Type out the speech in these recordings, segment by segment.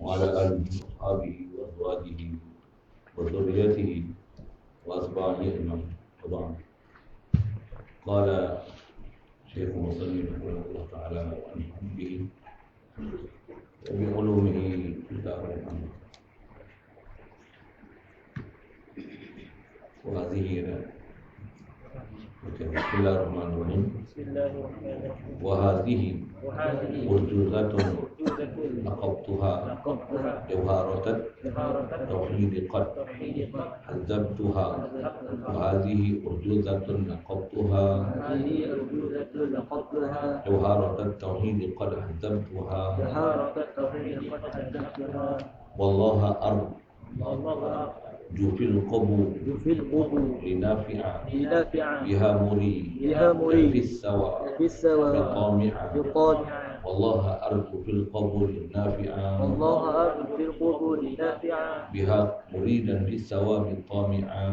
وعلى آله وأصحابه وأزواجه وذريته وأتباعه أجمعين. طبعا قال شيخ المصنف رحمه الله تعالى عن حبه وبعلومه كتاب الأمر. وهذه بسم الله الرحمن الرحيم. وهذه مرجوزات نقبتها جوهرة توحيد قد حذبتها. وهذه مرجوزة نقبتها جوهرة التوحيد قد حذبتها. والله أرض جوف القبو لنافع بها مري في السوى بطامع. والله أرجو في القبول نافعا بها مريدا في السوى بطامعا.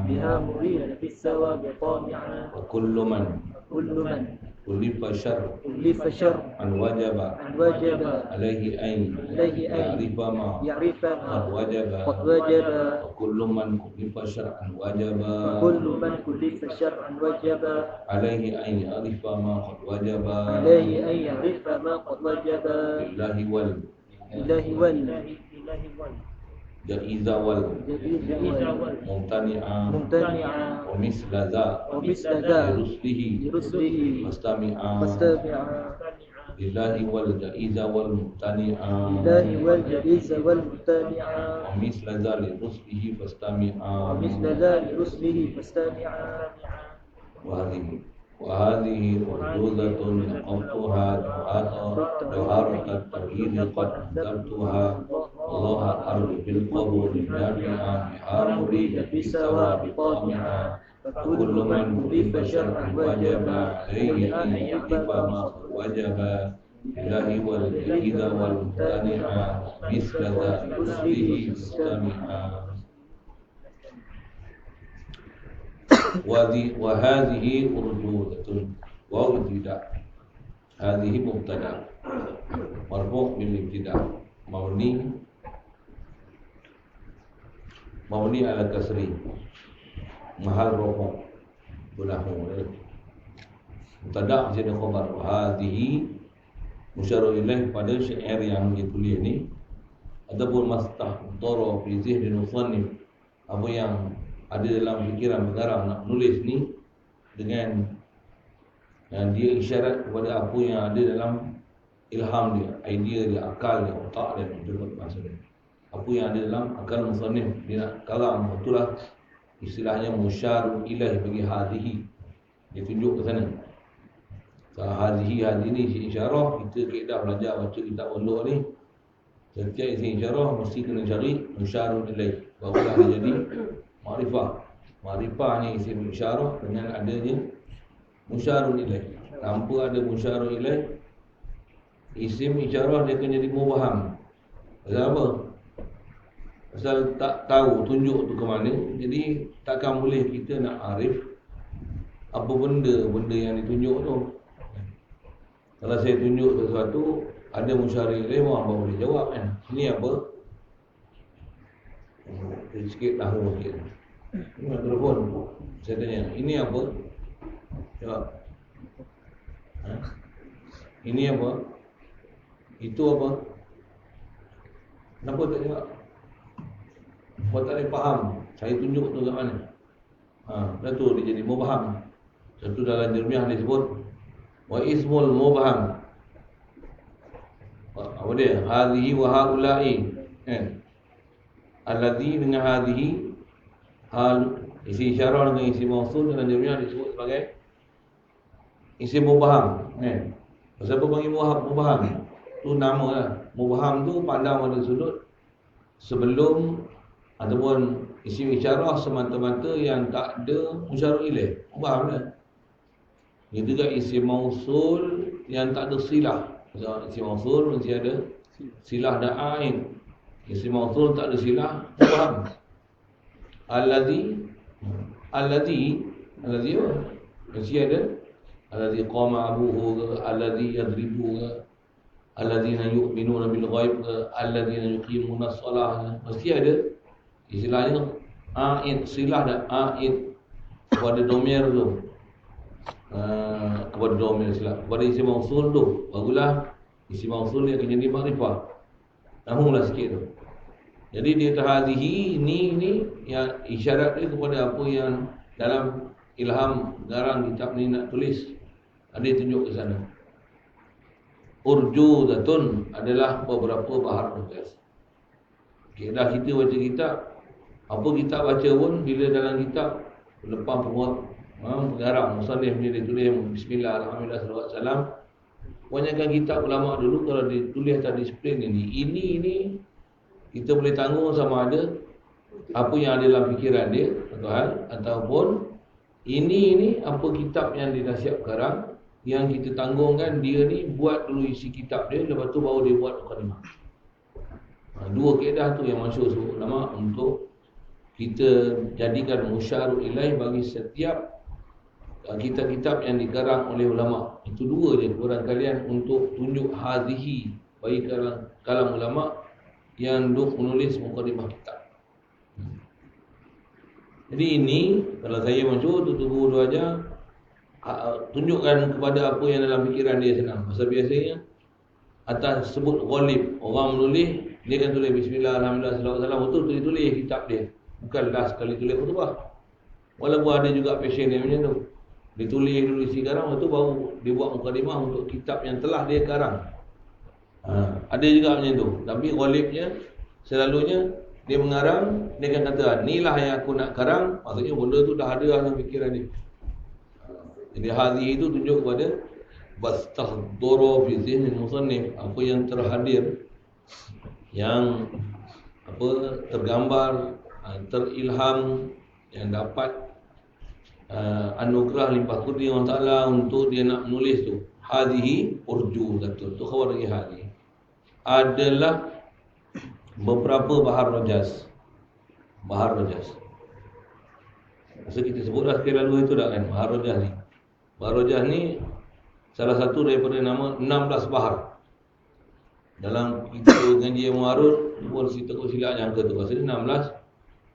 وكل من كلف شر أن وجب عليه أن يعرف ما قد وجب. وكل من كلف شر أن وجب عليه أن يعرف ما قد وجب. لله جائز والممتنعا ومثل ذا لرسله فاستمعا. لله والجائز والممتنعا ومثل ذا لرسله فاستمعا. وهذه مرجوزة نقبتها جوهرة التوحيد قد أنزلتها. الله أرجو في القبول نافعا بها مريدا في السوى بطامعا. وكل من كلف شرعا وجب عليه أن يعرف ما قد وجب. لله والجائز والممتنعا مثل ذا لرسله فاستمعا. وهذه مرجوزة واو ابتداء. هذه مبتدا مرفوع بالابتداء مبني على كسر محل رفع بنحو mubtada jadi khabar. Hadhihi musyarrah ilaih pada syair yang ditulis ni. Adapun mastahthara fi zihni musannif, apa yang ada dalam fikiran pengarang nak menulis ni, dengan dia isyarat kepada apa yang ada dalam ilham dia, idea dia, akal dia, otak dia, betul maksud dia. Apa yang ada dalam akal musannif, dia nak kalam, itulah istilahnya musyarrah ilaih bagi hadhihi. Dia tunjuk ke sana. Hadhihi ni isi isyarah. Kita kaedah belajar baca kitab ulum ni, setiap isi isyarah mesti kena cari musyarrah ilaih, barulah dia jadi Ma'rifah. Ma'rifah ni isim isyarah dengan adanya musyarrah ilaih. Tanpa ada musyarrah ilaih, isim isyarah dia akan jadi mubham. Pasal apa? Pasal tak tahu tunjuk tu ke mana. Jadi takkan boleh kita nak arif apa benda yang ditunjuk tu. Kalau saya tunjuk sesuatu ada musyarrah ilaih, orang baru boleh jawab kan. Ini apa? Sikit tahu sikit. Ini telefon. Saya tanya, ini apa? Jawab. Ini apa? Itu apa? Kenapa tak jawab? Kau tak boleh faham saya tunjuk tu kat mana. Dah tu dia jadi mubham. Satu dalam jermiah disebut wa ismul mubham. Apa dia? Hadhihi wa haula'i. Alladhi dengan hadhihi, hal isi isyarah dengan isi mausul dalam jermiah disebut sebagai isi mubham. Pasal apa panggil mubham? Tu nama lah. Mubham tu pandang pada sudut sebelum ataupun isi isyarah semata-mata yang tak ada musyarrah ilaih. Mubham lah. Itu juga isi mausul yang tak ada silah. Pasal isi mausul mesti ada silah dan ain. Isi mausul tak ada silah, faham? Alladhi apa? Mesti ada alladhi qama abuhu, alladhi yadribu. alladzina yu'minuna bil ghaib ke alladzina yuqimuna shalah, mesti ada istilahnya aid, silah dah aid kepada domir tu. Kepada domir silah, kepada isim mausul tu, barulah isim mausul dia akan jadi makrifah. Namulah sikit tu. Jadi dia hadhihi ni yang isyarat dia kepada apa yang dalam ilham garang kitab ni nak tulis. Ada tunjuk ke sana. Urjudatun adalah beberapa bahar rojas. Okay, dah kita baca kitab, apa kitab baca pun bila dalam kitab lepas pengarang musannif ni dia tulis bismillah alhamdulillah sallallahu alaihi wasallam. Kebanyakan kitab ulama dulu kalau ditulis atas disiplin ini kita boleh tanggung sama ada apa yang ada dalam fikiran dia atau hal, ataupun ini apa kitab yang dia dah siap sekarang, yang kita tanggungkan dia ni buat dulu isi kitab dia, lepas tu baru dia buat mukadimah. Dua kaedah tu yang masyhur sebut ulama untuk kita jadikan musyarul ilaih bagi setiap kitab-kitab yang dikarang oleh ulama. Itu dua je kurang kalian untuk tunjuk hadhihi bagi kalam ulama yang duk menulis mukadimah kitab. Jadi ini kalau saya masyhur tutup dua aja, tunjukkan kepada apa yang dalam fikiran dia senang. Pasal biasanya atas sebut ghalib, orang menulis dia kan tulis bismillah alhamdulillah sallallahu alaihi wasallam, betul tulis kitab dia. Bukan last sekali tulis khutbah. Walaupun ada juga passion dia macam tu. Dia tulis dulu isi karang, lepas tu baru dia buat mukadimah untuk kitab yang telah dia karang. Ada juga macam tu. Tapi ghalibnya selalunya dia mengarang, dia akan kata inilah yang aku nak karang. Maksudnya benda tu dah ada dalam fikiran dia. Jadi hadis itu tunjuk kepada bastahdara fi zihnil musannif, apa yang terhadir, yang tergambar, terilham, yang dapat anugerah limpah kurnia Allah Ta'ala untuk dia nak menulis tu. Hadhihi urjudatun, tu khabar lagi hadhi adalah beberapa bahar rojas. Bahar rojas, masa kita sebut dah sekali lalu itu dah kan, bahar rojas ni. Bahar rojas ni salah satu daripada nama 16 bahar. Dalam kita ngaji Muharrar pun si Tengku Silap yang ke tu, maksudnya 16.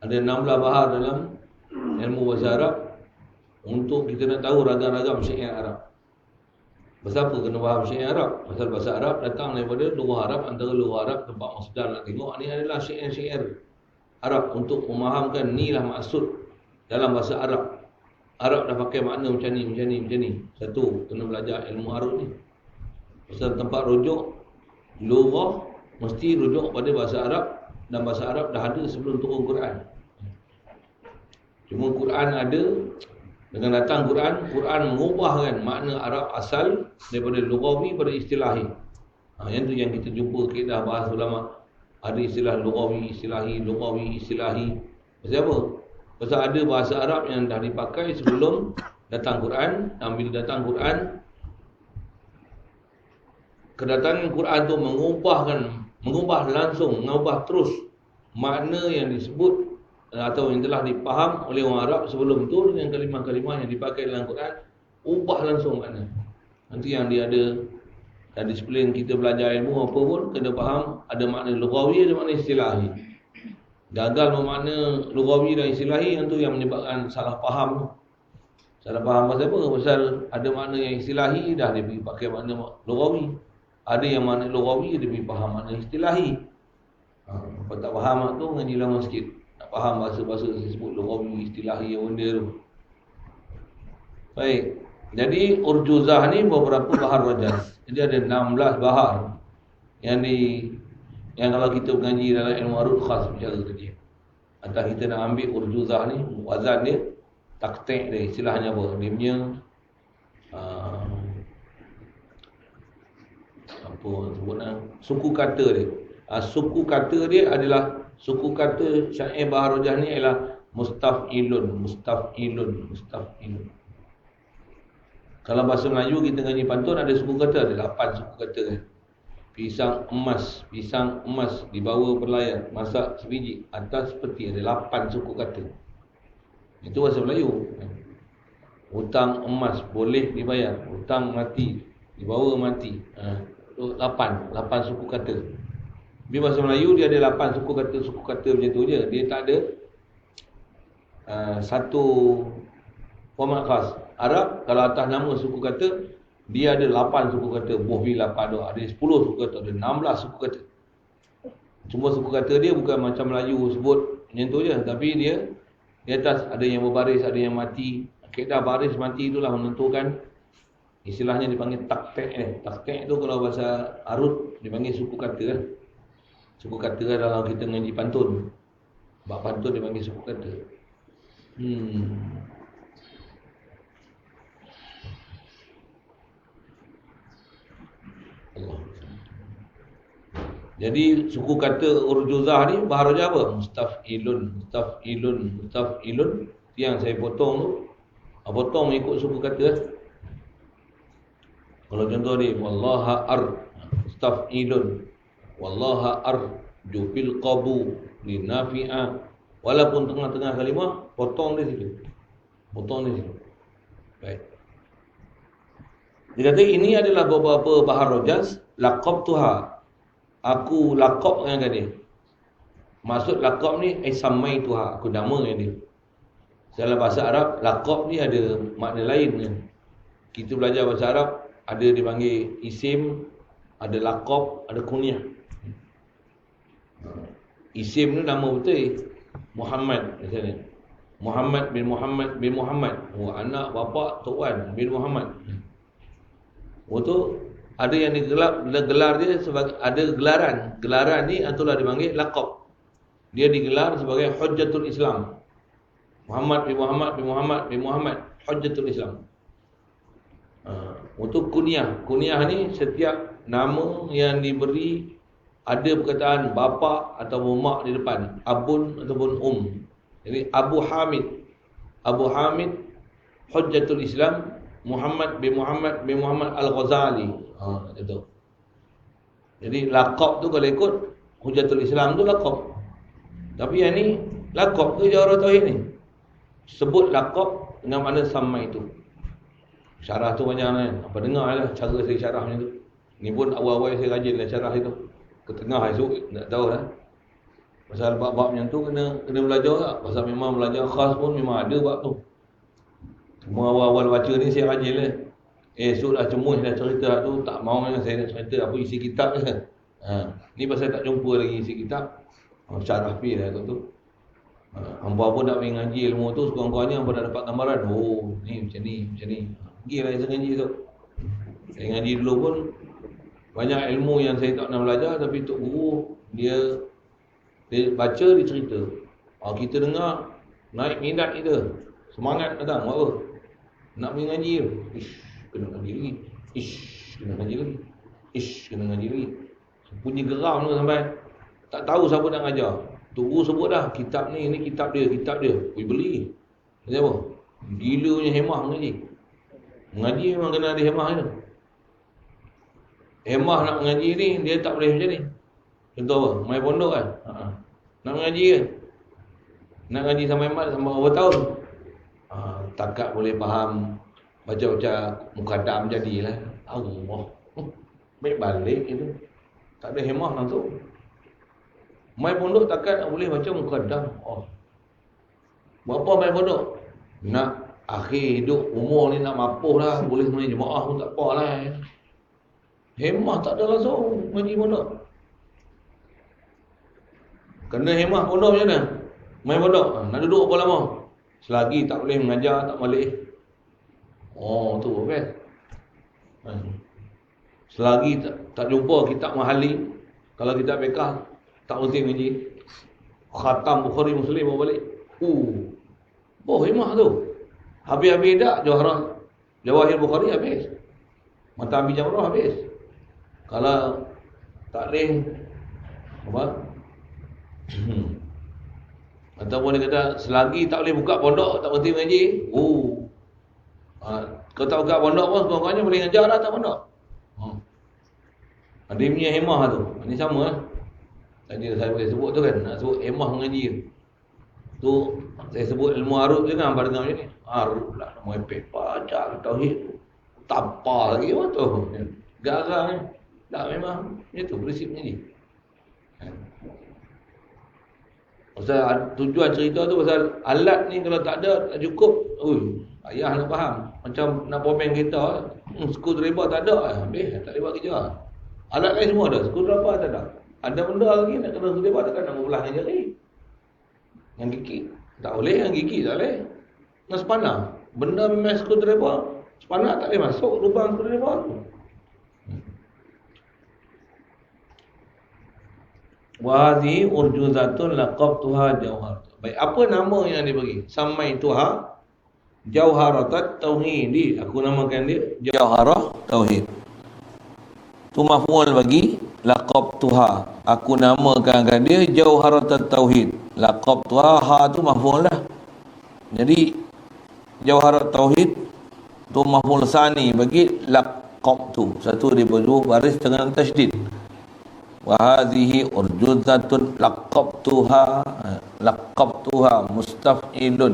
Ada 16 bahar dalam ilmu bahasa Arab untuk kita nak tahu ragam-ragam syair Arab. Pasal apa kena faham syair Arab? Pasal bahasa Arab datang daripada lughah Arab, antara lughah Arab tempat masdar nak tengok ni adalah syair-syair Arab untuk memahamkan inilah maksud dalam bahasa Arab. Arab dah pakai makna macam ni. Satu, kena belajar ilmu Arab ni. Pasal tempat rujuk lughah mesti rujuk pada bahasa Arab, dan bahasa Arab dah ada sebelum turun Quran. Cuma Quran ada, dengan datang Quran mengubahkan makna Arab asal daripada lughawi pada istilahi. Yang tu yang kita jumpa kaedah bahasa ulama. Ada istilah lughawi, istilahi. Pasal apa? Pasal ada bahasa Arab yang dah dipakai sebelum datang Quran, dan bila datang Quran, kedatangan Quran tu mengubah langsung, mengubah terus makna yang disebut atau yang telah dipaham oleh orang Arab sebelum tu dengan kalimah-kalimah yang dipakai dalam Quran, ubah langsung makna. Nanti yang dia ada dan disiplin kita belajar ilmu apa pun kena faham ada makna lughawi, ada makna istilahi. Gagal bermakna lughawi dan istilahi, yang tu yang menyebabkan salah faham. Salah faham pasal apa? Pasal ada makna yang istilahi dah dia pergi pakai makna lughawi. Ada yang makna lughawi dia pergi faham makna istilahi. Apa tak faham tu ngaji lama sikit. Nak faham bahasa-bahasa disebut lughawi, istilahi yang benda tu. Baik. Jadi urjuzah ni beberapa bahar rajas. Jadi ada 16 bahar yang kalau kita mengaji dalam ilmu arud khas bicara tadi. Atau kita nak ambil urjuzah ni, wazan dia, taktik dia, istilahnya apa? Dia punya apa sebutnya, suku kata dia. Suku kata dia adalah, suku kata syair bahar rajah ni ialah mustaf'ilun. Kalau bahasa Melayu kita ngaji pantun ada suku kata, ada 8 suku kata kan. Pisang emas dibawa berlayar, masak sebiji, atas peti, ada 8 suku kata. Itu bahasa Melayu. Hutang emas boleh dibayar, hutang mati dibawa mati. 8 suku kata. Di bahasa Melayu dia ada 8 suku kata macam tu je. Dia tak ada satu format khas. Arab kalau atas nama suku kata, dia ada 8 suku kata. Bohbi 8 tu, ada 10 suku kata, ada 16 suku kata. Cuma suku kata dia bukan macam Melayu sebut macam tu je, tapi dia di atas ada yang berbaris, ada yang mati. Kaedah baris mati itulah menentukan, istilahnya dipanggil taktek. Taktek tu kalau bahasa Arut dipanggil suku kata lah. Suku kata dalam kita ngaji pantun. Bab pantun dipanggil suku kata. Allah. Jadi suku kata urjuzah ni baharunya apa? Mustaf'ilun. Yang saya potong tu, potong mengikut suku kata. Kalau contoh ni, wallaha mustaf'ilun, wallaha jufil qabu linafi'a. Walaupun tengah-tengah kalimah, potong dia situ. Baik. Dia kata ini adalah beberapa bahar rojaz laqab tuha. Aku laqab dengan dia. Maksud laqab ni samai tuha, aku nama dengan dia. Dalam bahasa Arab, laqab ni ada makna lain kan. Kita belajar bahasa Arab, ada dipanggil isim, ada laqab, ada kunyah. Isim ni nama betul Muhammad misalnya. Muhammad bin Muhammad bin Muhammad. Anak bapa Tok Wan bin Muhammad. Tu ada yang gelar dia sebagai, ada gelaran. Gelaran ni itulah dipanggil laqab. Dia digelar sebagai Hujjatul Islam. Muhammad bin Muhammad bin Muhammad bin Muhammad, Hujjatul Islam. Untuk kunyah. Kunyah ni setiap nama yang diberi ada perkataan bapa atau mak di depan, abun ataupun Jadi Abu Hamid Hujjatul Islam Muhammad bin Muhammad Al-Ghazali. Itu. Jadi laqab tu kalau ikut Hujjatul Islam tu laqab. Tapi yang ni laqab tu jawara tauhid ni. Sebut laqab dengan makna sama itu. Syarah tu banyak kan. Apa dengar lah cara saya syarah macam tu. Ni pun awal-awal saya rajin lah syarah itu. Ketengah esok tak tahu lah. Pasal bab-bab macam tu kena belajar tak. Pasal memang belajar khas pun memang ada bab tu. Cuma awal-awal baca ni saya rajin lah. Esok dah cemus dah cerita tu, tak mau dengan saya nak cerita apa isi kitab je. Ni pasal tak jumpa lagi isi kitab. Syarah pi lah tu. Hampa pun nak pergi ngaji ilmu tu, sekurang-kurangnya hampa dah dapat gambaran. Oh, ni macam ni. Pergilah saya ngaji tu. Saya ngaji dulu pun banyak ilmu yang saya tak pernah belajar, tapi tok guru dia baca, dia cerita. Kita dengar, naik minat kita. Semangat datang, buat apa? Nak pergi ngaji tu. Kena ngaji lagi. Kena ngaji lagi. Punya geram tu sampai tak tahu siapa nak ngajar. Tok guru sebut dah, kitab ni kitab dia. Pergi beli. Macam apa? Gila punya hemah mengaji. Mengaji memang kena ada hemah je. Hemah nak mengaji ni, dia tak boleh macam ni. Contoh apa? Main pondok kan? Nak mengaji kan? Nak ngaji sampai mat, sampai berapa tahun? Takat boleh faham, baca-baca mukaddam jadilah. Allah. Baik balik itu. Tak ada hemah langsung. Main pondok takat boleh baca mukaddam. Berapa main pondok? Nak akhir hidup umur ni nak mapuh lah, boleh sebenarnya jemaah pun tak apa lah. Hemah tak ada langsung ngaji pondok. Kena hemah pondok macam mana? Main pondok, nak duduk berapa lama? Selagi tak boleh mengajar, tak balik. Tu kan. Selagi tak jumpa kitab mahali, kalau kitab bekah tak mesti ngaji. Khatam Bukhari Muslim bawa balik. Hemah tu. Habis-habis dak Jawahir Bukhari habis. Mata Abi Jamrah habis. Kalau tak boleh apa? Ataupun dia kata selagi tak boleh buka pondok tak berhenti mengaji. Kalau tak buka pondok pun sekurang-kurangnya boleh ngajar dah tak pondok. Dia punya hemah tu. Ini sama lah. Tadi saya boleh sebut tu kan. Nak sebut hemah mengaji tu. Saya sebut ilmu Arut je kan. Apa dengar macam ni? Arut lah. Nama epek. Pajak tauhid. Tapa lagi apa tu? Garang ni. Tak, memang itu prinsipnya ni. Pasal tujuan cerita tu pasal alat ni kalau tak ada, tak cukup. Ayah nak faham. Macam nak pomen kereta, screwdriver tak ada, habis tak boleh buat kerja. Alat lain semua ada, screwdriver tak ada. Ada benda lagi nak kena screwdriver, takkan nak belah dengan jari. Yang gigi tak boleh, yang gigi tak boleh. Nak sepanah, benda memang screwdriver, sepanah tak boleh masuk lubang screwdriver tu. Wahdi urjuzatun laqabtuha jauhar. Baik, apa nama yang diberi? Samai tuha jauharatat tauhid. Aku namakan dia jauharah tauhid. Tu maf'ul bagi laqabtuha. Aku namakan dia jauharatat tauhid. Laqabtuha, ha tu maf'ul lah. Jadi jauharat tauhid tu maf'ul sani bagi laqabtu. Satu dia berdua baris dengan tasydid. Wa hadhihi urjuzatun laqabtuha mustaf'ilun.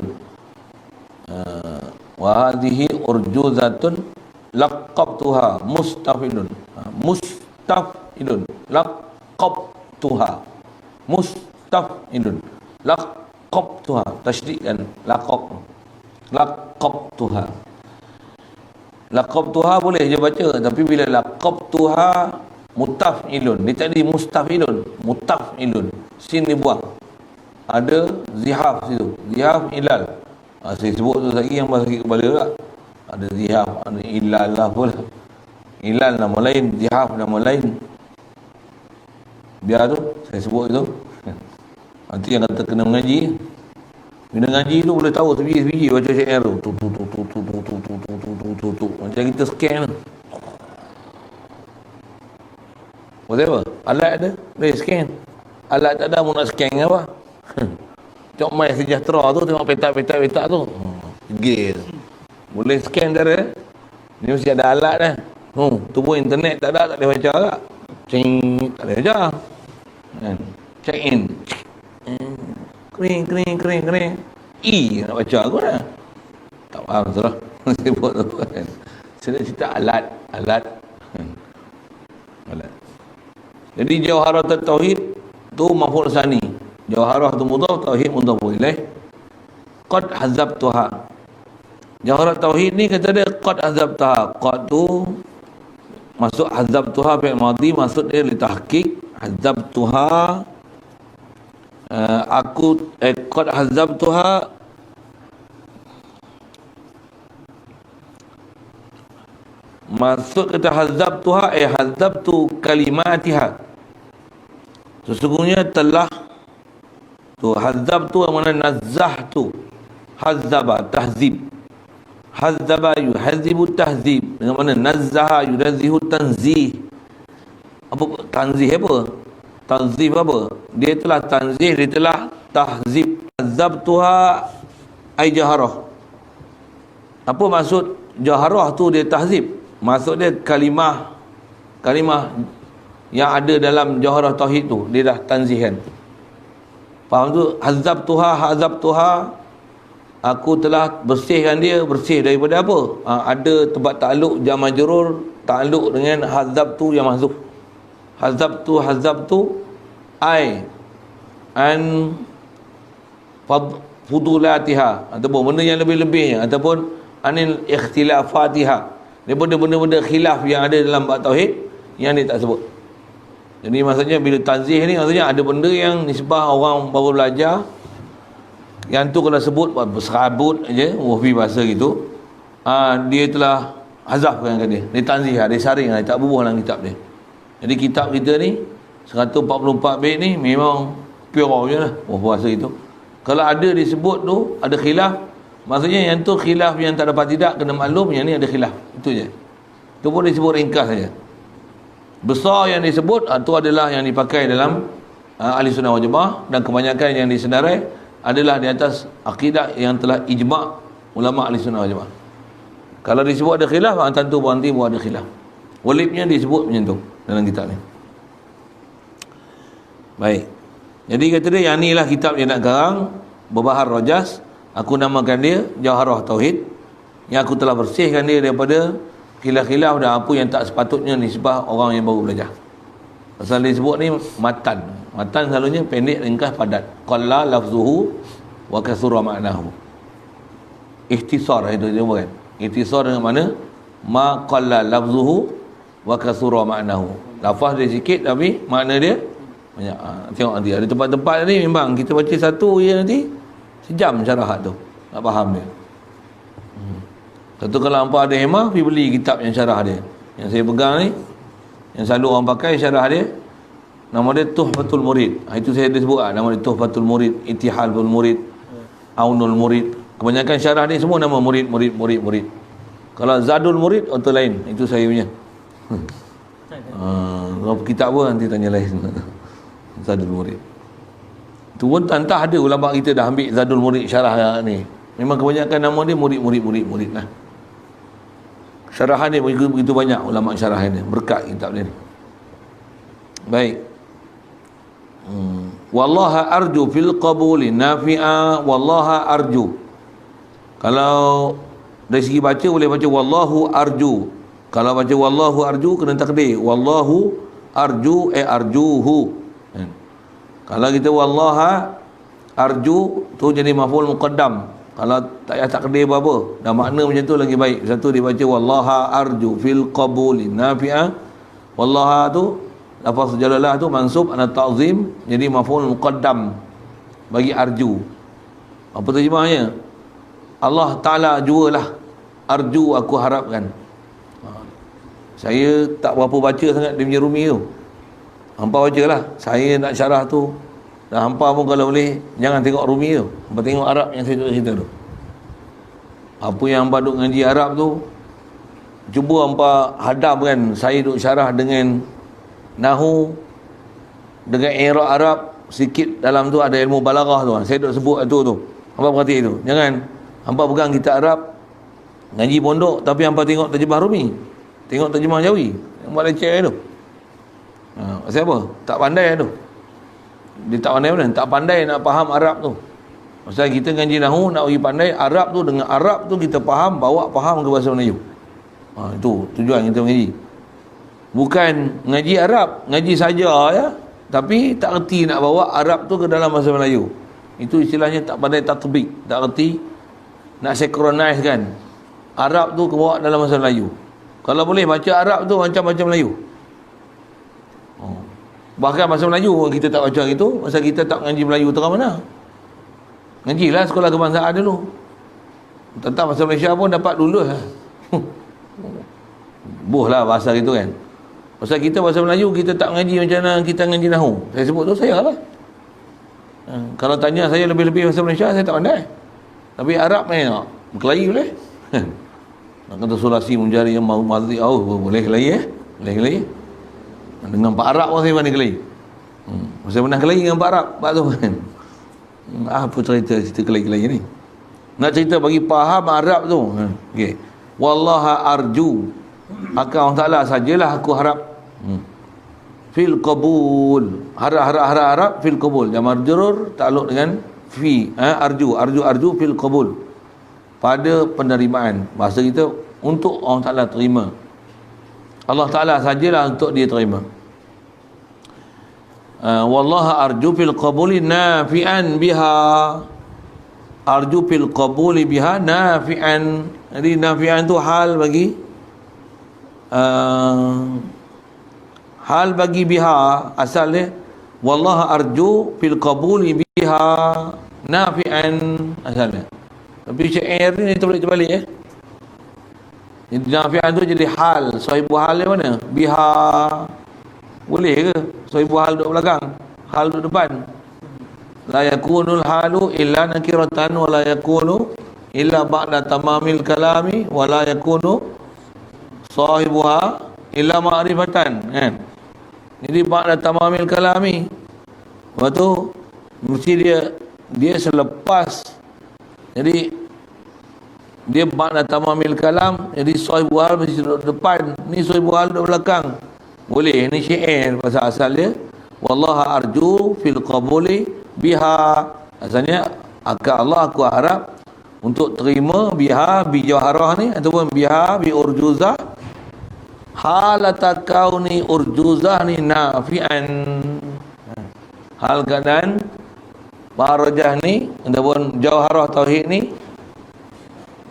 Wa hadhihi urjuzatun laqabtuha mustaf'ilun. Mustaf'ilun laqabtuha mustaf'ilun laqabtuha tasydid kan laqabtuha boleh je baca, tapi bila laqabtuha mutaf'ilun, dia tadi mustaf'ilun, mutaf'ilun, sin dibuang, ada zihaf situ, zihaf ilal. Saya sebut tu lagi yang sakit kepala pula. Ada zihaf, ada ilal lah pula. Ilal nama lain, zihaf nama lain. Biar tu saya sebut itu. Nanti yang kata kena mengaji, bila ngaji tu boleh tahu sebiji-sebiji baca syair tu. Macam kita scan tu. Whatever. Alat ada, boleh scan. Alat tak ada, mau nak scan apa? Tengok My Sejahtera tu, tengok petak tu. Gil. Boleh scan cara. Ni mesti ada alat dah. Tu pun internet tak ada, tak boleh baca tak. Tak boleh baca. Check in. Kering. Nak baca aku dah. Tak faham tu lah. Sebut tu kan. Saya cerita alat. Jadi jauharat tauhid tu maf'ul sani. Jauharah tu mudhaf, tauhid mudhaf ilaih. Qad hazabtuha. Jauharat tauhid ni kata dia qad hazabtuha. Qad tu masuk hazabtuha fi'il madhi, maksud dia li tahqiq. Hazabtuha qad hazabtuha maksud kata hazabtuha hazabtu kalimatiha. Sesungguhnya telah tu hazab tu yang mana nazah tu hazaba tahzib, hazaba yuhazibu tahzib, dengan mana nazaha yunazihu tanzih. Apa tanzih apa? Tanzih apa? Dia telah tanzih, dia telah tahzib. Hazabtuha ay jaharah. Apa maksud jaharah tu dia tahzib? Maksud dia kalimah yang ada dalam jauharah tauhid tu dia dah tanzihkan. Faham tu? Hazabtuha aku telah bersihkan dia. Bersih daripada apa? Ada tempat takluk jar majrur, takluk dengan hazabtu yang mahzuf. Hazabtu ai an fudulatiha, ataupun benda yang lebih-lebihnya, ataupun anil ikhtilafatiha, daripada benda-benda khilaf yang ada dalam bab tauhid yang dia tak sebut. Jadi maksudnya bila tanzih ni, maksudnya ada benda yang nisbah orang baru belajar, yang tu kalau sebut berserabut aja, wafi bahasa gitu, dia telah hazafkan dia tanzih, dia saring, dia tak bubuh dalam kitab dia. Jadi kitab kita ni 144 bait ni memang pure je lah bahasa itu. Kalau ada disebut tu ada khilaf, maksudnya yang tu khilaf yang tak dapat tidak kena maklum, yang ni ada khilaf, itu je. Tu pun disebut ringkas saja. Besar yang disebut itu adalah yang dipakai dalam ahli sunnah wal jamaah, dan kebanyakan yang disenarai adalah di atas akidah yang telah ijma' ulama ahli sunnah wal jamaah. Kalau disebut ada khilaf, tentu berhenti buat ada khilaf. Walibnya disebut macam tu dalam kitab ni. Baik. Jadi kata dia, yang ni lah kitab dia nak garang, Berbahar Rajas. Aku namakan dia Jauharah Tauhid, yang aku telah bersihkan dia daripada khilaf-khilaf dan apa yang tak sepatutnya nisbah orang yang baru belajar. Pasal disebut ni matan. Matan selalunya pendek, ringkas, padat. Qalla lafzuhu wa kasura ma'nahu. Ikhtisar itu dia bukan. Ikhtisar dengan mana? Ma qalla lafzuhu wa kasura ma'nahu. Lafaz dia sikit tapi makna dia banyak. Tengok nanti ada tempat-tempat ni memang kita baca satu je nanti sejam syarah tu nak faham dia. Satu kalau hampa ada hemah, pergi beli kitab yang syarah dia. Yang saya pegang ni, yang selalu orang pakai syarah dia, nama dia Tuhfatul Murid. Itu saya ada sebut nama dia Tuhfatul Murid, Ittihalul Murid, Aunul Murid. Kebanyakan syarah ni semua nama murid. Kalau Zadul Murid, atau lain. Itu saya punya. Kalau kitab apa nanti tanya lain. Zadul Murid. Tu pun entah ada ulama kita dah ambil Zadul Murid syarah ni. Memang kebanyakan nama dia murid lah. Syarahan dia begitu banyak ulama syarahan dia. Berkat kitab dia ni. Baik. Wallaha arju fil qabuli nafi'a wallaha arju. Kalau dari segi baca boleh baca wallahu arju. Kalau baca wallahu arju kena takdir. Wallahu arju arjuhu. Kalau kita wallaha arju tu jadi maf'ul muqaddam. Kalau tak payah takdir apa-apa, dah makna macam tu lagi baik. Satu dibaca wallaha arju fil qabuli nafi'a. Wallaha tu lafaz jalalah tu mansub ana ta'zim, jadi maf'ul muqaddam bagi arju. Apa terjemahnya? Allah Ta'ala jualah, arju aku harapkan. Saya tak berapa baca sangat dia punya Rumi tu. Hampa bacalah. Saya nak syarah tu. Dan hampa pun kalau boleh jangan tengok Rumi tu. Hampa tengok Arab yang saya duk cerita tu. Apa yang hampa duk ngaji Arab tu, cuba hampa hadamkan saya duk syarah dengan nahu, dengan i'rab Arab sikit dalam tu ada ilmu balaghah tu. Saya duk sebut tu. Hampa perhati tu. Jangan hampa pegang kitab Arab ngaji pondok tapi hampa tengok terjemah Rumi. Tengok terjemah Jawi. Yang buat leceh tu. Pasal apa? Tak pandai tu. Dia tak pandai mana? Tak pandai nak faham Arab tu. Pasal kita ngaji nahu nak bagi pandai Arab tu, dengan Arab tu kita faham, bawa faham ke bahasa Melayu. Itu tujuan kita ngaji. Bukan ngaji Arab, ngaji saja ya, tapi tak erti nak bawa Arab tu ke dalam bahasa Melayu. Itu istilahnya tak pandai tatbik, tak erti nak synchronize kan Arab tu ke bawa dalam bahasa Melayu. Kalau boleh baca Arab tu macam Melayu. Bahkan bahasa Melayu kita tak baca gitu, masa kita tak ngaji Melayu terang mana. Ngajilah sekolah kebangsaan dulu. Tentang bahasa Malaysia pun dapat lulus. Boh lah bahasa gitu kan. Pasal kita bahasa Melayu kita tak ngaji macam mana kita ngaji nahu. Saya sebut tu saya lah. Kalau tanya saya lebih-lebih bahasa Malaysia saya tak pandai. Tapi Arab ni nak berkelahi boleh. Nak kata sulasi menjari yang mahu madri, boleh kelahi boleh kelahi. Dengan Pak Arab pun saya pandai kelahi. Saya pernah kelahi dengan Pak Arab Pak tu kan. Apa cerita kelahi-kelahi ni? Nak cerita bagi faham Arab tu. Okey. Wallaha arju, maka Allah Ta'ala sajalah aku harap. Fil qabul, harap fil qabul. Jamar jurur takluk dengan fi. Arju fil qabul, pada penerimaan. Bahasa kita untuk Allah Ta'ala terima. Allah Ta'ala sajalah untuk dia terima. Wallaha arju fil qabuli nafi'an biha. Arju fil qabuli biha nafi'an. Jadi nafi'an tu hal bagi biha. Asalnya wallaha arju fil qabuli biha nafi'an asalnya. Tapi syair ni terbalik-terbalik Jadi nafi'an tu jadi hal. Sahibu hal dia mana? Biha. Boleh ke sahibu hal duduk belakang, hal duduk depan? La yakunul halu illa nakiratan wa la yakunu illa ba'da tamamil kalami wa la yakunu sahibuha illa ma'rifatan kan. Jadi ba'da tamamil kalami, lepas tu mesti dia selepas, jadi dia ba'da tamamil kalam, jadi sahibu hal mesti duduk depan, ni sahibu hal duduk belakang. Boleh, ni syair pasal asal dia wallaha arju fil qabuli biha. Asalnya Allah aku harap untuk terima biha bi jawharah ni, ataupun biha bi urjuzah halata kauni urjuzah ni nafi'an. Hal keadaan Barajah ni ataupun Jauharah Tauhid ni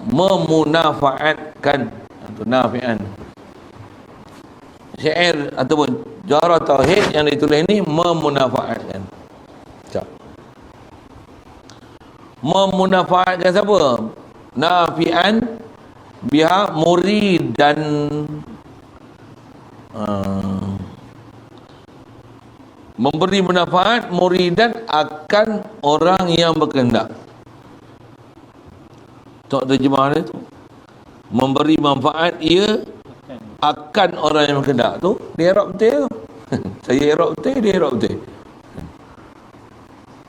memunafaatkan, itu nafi'an. Syair ataupun Jauharah Tauhid yang ditulis ni memunafaatkan. Memunafaatkan siapa? Nafi'an biha muridan. Memberi manfaat muridan akan orang yang berkehendak. Tok terjemah dia tu, memberi manfaat ia akan orang yang berkehendak tu, dia Arab betul tu. Saya Arab betul, dia Arab betul.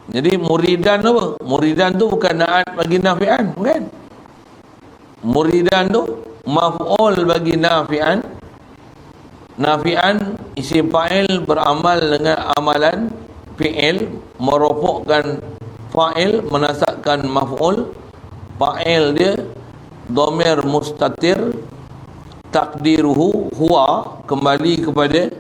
Jadi muridan tu apa? Muridan tu bukan naat bagi nafi'an, bukan. Muridan tu maf'ul bagi nafi'an. Nafi'an isim fa'il beramal dengan amalan fi'il, merofokkan fa'il, menasabkan maf'ul. Fa'il dia dhamir mustatir, takdiruhu huwa, kembali kepada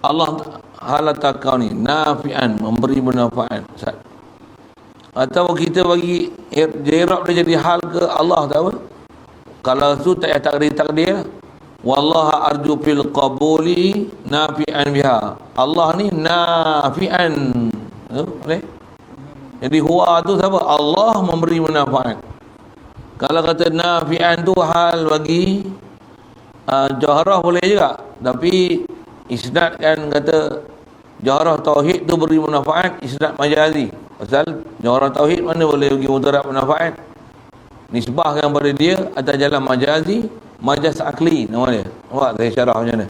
Allah. Halata kauni nafi'an, memberi manfaat. Atau kita bagi i'rab dia jadi hal ke Allah, tak apa. Kalau tu tak payah takdir. Wallaha arju fil qabuli nafi'an biha. Allah ni nafi'an. Boleh? Jadi huwa tu siapa? Allah memberi manfaat. Kalau kata nafi'an tu hal bagi Jauharah boleh juga. Tapi isnad kan kata Jauharah Tauhid tu beri manfaat, isnad majazi. Pasal Jauharah Tauhid mana boleh bagi mudarat manfaat? Nisbahkan pada dia atas jalan majazi. Majaz akli nama dia. Nampak saya syarah macam mana?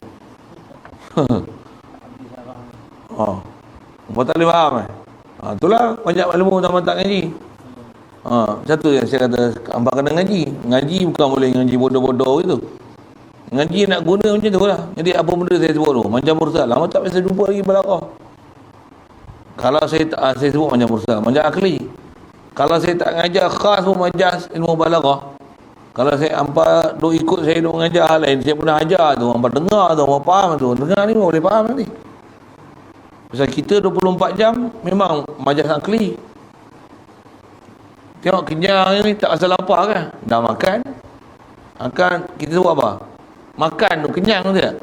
Apa tak boleh faham itulah banyak ilmu tak mantap ngaji. Satu yang saya kata, hampa kena ngaji. Ngaji bukan boleh ngaji bodoh-bodoh gitu. Ngaji nak guna macam tu lah. Jadi apa benda saya sebut tu, macam mursal. Lama tak biasa jumpa lagi balaghah. Kalau saya sebut macam mursal, macam akli. Kalau saya tak ngajar khas pun majaz ilmu balaghah. Kalau saya hampa duk ikut saya duk mengajar hal lain, saya pernah ajar tu, hampa dengar tu, hampa faham tu. Dengar ni boleh faham nanti. Pasal kita 24 jam memang majaz akli. Tengok kenyang ni tak rasa lapar kan? Dah makan, akan kita sebut apa? Makan tu kenyang tu tak?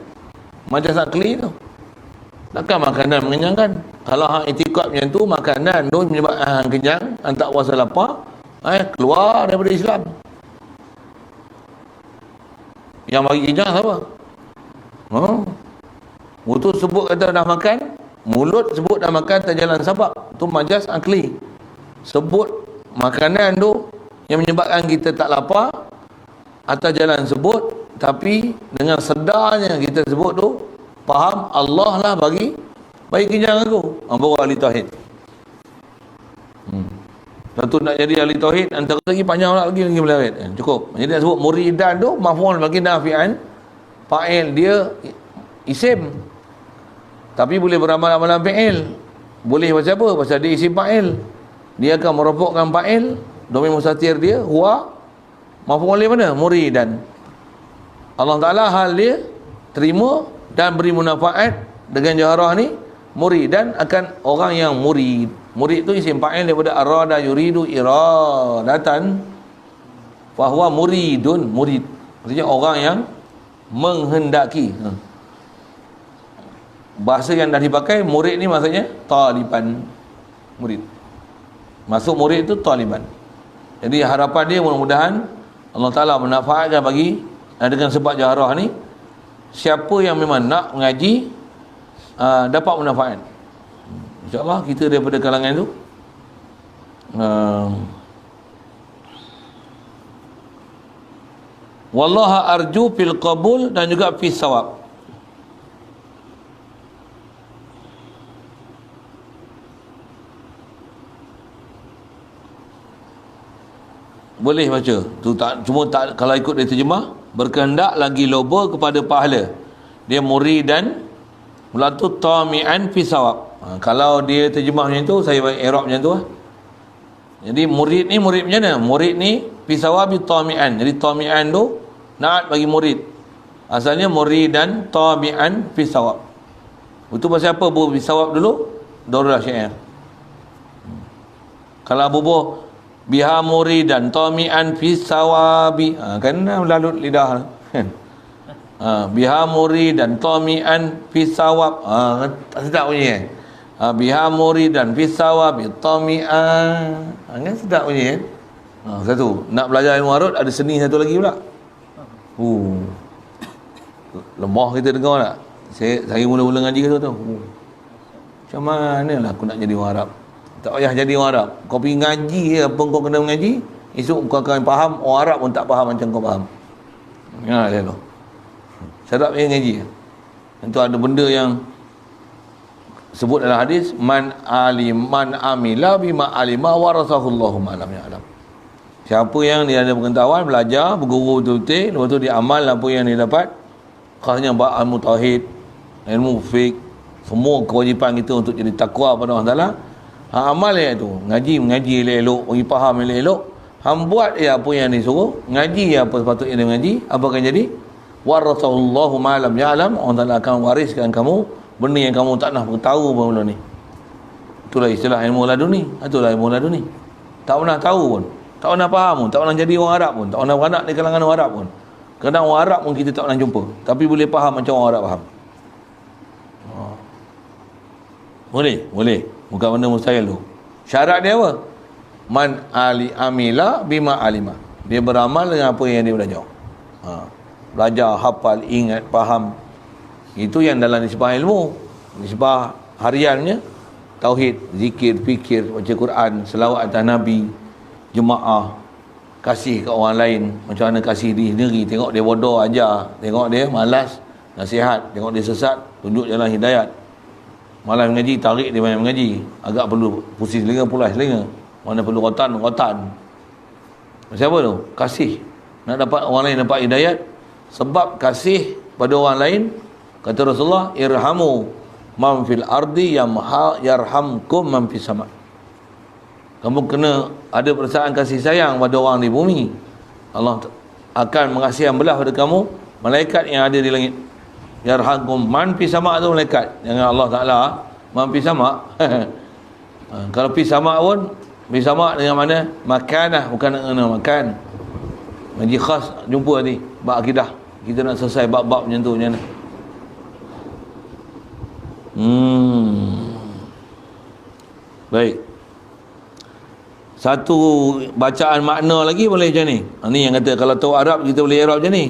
Majaz akli tu. Takkan makanan mengenyangkan. Kalau hang itikad macam tu, makanan tu menyebabkan hang kenyang, hang tak rasa lapar, keluar daripada Islam. Yang bagi kenyang siapa? Mulut sebut kata dah makan, mulut sebut dah makan tak jalan sabab. Tu majaz akli. Sebut makanan tu yang menyebabkan kita tak lapar atas jalan sebut, tapi dengan sedarnya kita sebut tu faham Allah lah bagi kenyang aku. Baru ahli tauhid. Satu nak jadi ahli tauhid, antara lagi panjang lagi melawet. Cukup. Jadi nak sebut muridan tu maf'ul bagi nafi'an, fa'il dia isim. Tapi boleh beramal amalan fi'il. Boleh pasal apa? Pasal dia isim fa'il. Dia akan merofokkan fa'il, dhamir mustatir dia huwa, maf'ul dia mana? Muridan. Allah Taala hal dia terima dan beri manfaat dengan Jauharah ni muridan akan orang yang murid. Murid tu isim fa'il daripada arada yuridu iradatan, fahuwa muridun, murid. Maksudnya orang yang menghendaki. Bahasa yang dah dipakai murid ni maksudnya taliban, murid. Masuk murid tu taliban. Jadi harapan dia mudah-mudahan Allah Ta'ala manfaatkan bagi dengan sebab Jauharah ni, siapa yang memang nak mengaji dapat manfaat. InsyaAllah kita daripada kalangan itu. Wallaha arju fil qabul dan juga fis sawab. Boleh baca tu, tak, cuma tak, kalau ikut dia terjemah, berkehendak lagi loba kepada pahala. Dia muridan, mula tu tami'an fi sawab. Kalau dia terjemah macam tu, saya bagi i'rab macam tu lah. Jadi murid macam mana? Murid ni fi sawabi tami'an. Jadi tami'an tu naat bagi murid. Asalnya muridan tabi'an fi sawab. Itu pasal apa bubuh fi sawab dulu? Darurah syair. Kalau bubuh biha muridan tabi'an fi sawabi, kan lalut lidah kan. Biha muridan tabi'an fi sawab, tak sedap bunyi kan. Biha muridan fi sawabi tabi'an, kan sedap bunyi kan. Satu, nak belajar ilmu arut ada seni satu lagi pula. Lemah kita dengar tak? Saya mula-mula ngaji kata tu. Macam mana lah aku nak jadi orang Arab? Tak payah jadi orang Arab. Kau pergi ngaji apa kau kena mengaji, esok kau akan faham, orang Arab pun tak faham macam kau faham. Ya, dia tu. Sedap yang ngaji. Itu ada benda yang sebut dalam hadis, man amila bima alima warasahullahu ma lam ya'lam. Siapa yang dia ada pengetahuan, belajar, berguru betul-betul, lepas tu dia amal apa yang dia dapat, khasnya ilmu tauhid, ilmu fiqh, semua kewajipan kita untuk jadi takwa pada Allah Taala. Amal dia tu, mengaji elok-elok, bagi faham elok-elok. Hang buat apa yang disuruh, ngaji apa sepatutnya dia mengaji, apa akan jadi? Warasahullahu ma lam ya'lam. Allah Taala akan wariskan kamu benda yang kamu tak nak tahu baru ni. Itulah istilah ilmu laduni. Itulah ilmu laduni. Tak pernah tahu pun, tak pernah faham pun, tak pernah jadi orang Arab pun, tak pernah beranak di kalangan orang Arab pun. Kadang orang Arab pun kita tak pernah jumpa, tapi boleh faham macam orang Arab faham. Boleh. Bukan benda mustahil tu. Syarat dia apa? Man amila bima alima. Dia beramal dengan apa yang dia belajar. Belajar, hafal, ingat, faham. Itu yang dalam nisbah ilmu. Nisbah hariannya tauhid, zikir, fikir, baca Quran, selawat atas Nabi, jemaah, kasih ke orang lain, macam mana kasih diri sendiri. Tengok dia bodoh ajar, tengok dia malas nasihat, tengok dia sesat tunjuk jalan hidayat. Malas mengaji, tarik dia banyak mengaji, agak perlu pusing selinga, pulas selinga, mana perlu rotan. Siapa tu? Kasih. Nak dapat orang lain dapat hidayat, sebab kasih pada orang lain, kata Rasulullah, irhamu man fil ardi yarhamkum man fis sama. Kamu kena ada perasaan kasih sayang pada orang di bumi, Allah akan mengasihi belah pada kamu malaikat yang ada di langit. Yarhamkum man fis sama tu malaikat, jangan Allah Taala man fis sama. Kalau fis sama pun fis sama dengan mana? Makanah, bukan dengan makan. Ngaji khas jumpa nanti bab akidah. Kita nak selesai bab-bab macam tu macam mana? Baik. Satu bacaan makna lagi boleh macam ni. Ni yang kata kalau tahu Arab kita boleh Arab macam ni.